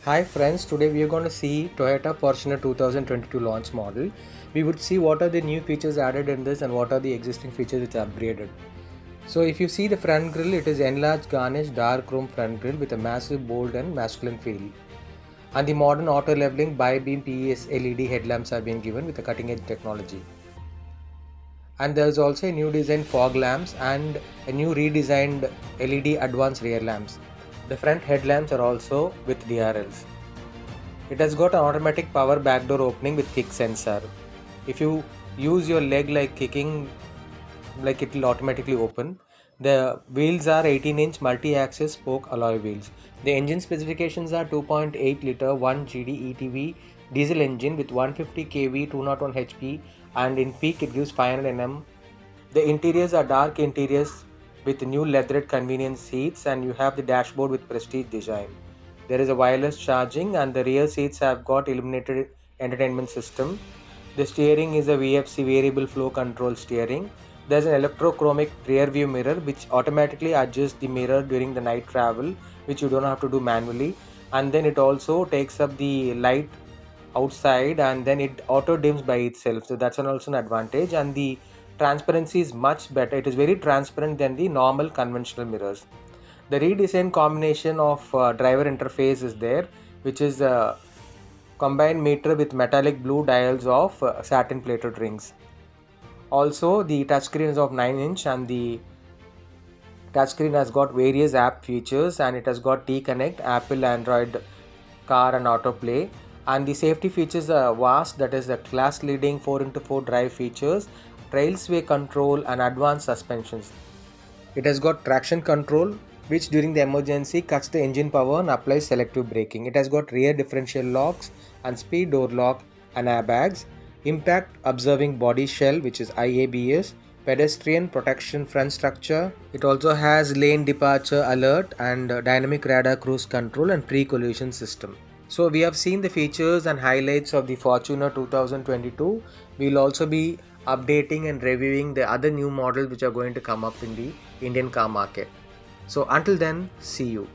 Hi friends, today we are going to see Toyota Fortuner 2022 launch model. We would see what are the new features added in this and what are the existing features which are upgraded. So if you see the front grille, it is enlarged garnished dark chrome front grille with a massive bold and masculine feel. And the modern auto leveling bi-beam PES LED headlamps have been given with a cutting edge technology. And there is also a new design fog lamps and a new redesigned LED advanced rear lamps. The front headlamps are also with DRLs. It has got an automatic power backdoor opening with kick sensor. If you use your leg like kicking, like it will automatically open. The wheels are 18-inch multi-axis spoke alloy wheels. The engine specifications are 2.8 liter 1 GD ETV diesel engine with 150 kV 201 HP and in peak it gives 500 Nm. The interiors are dark interiors with new leatherette convenience seats and you have the dashboard with prestige design. There is a wireless charging and the rear seats have got illuminated entertainment system. The steering is a VFC variable flow control steering. There's an electrochromic rear view mirror which automatically adjusts the mirror during the night travel, which you don't have to do manually. And then it also takes up the light outside and then it auto dims by itself, so that's also an advantage. And the transparency is much better, it is very transparent than the normal conventional mirrors. The redesigned combination of driver interface is there, which is a combined meter with metallic blue dials of satin plated rings. Also the touchscreen is of 9-inch and the touchscreen has got various app features and it has got T-Connect, Apple, Android, Car and Autoplay. And the safety features are vast, that is the class leading 4x4 drive features, trailsway control and advanced suspensions. It has got traction control which during the emergency cuts the engine power and applies selective braking. It has got rear differential locks and speed door lock and airbags, impact observing body shell which is IABS, pedestrian protection front structure. It also has lane departure alert and dynamic radar cruise control and pre-collision system. So we have seen the features and highlights of the Fortuner 2022. We'll also be updating and reviewing the other new models which are going to come up in the Indian car market. So until then, see you.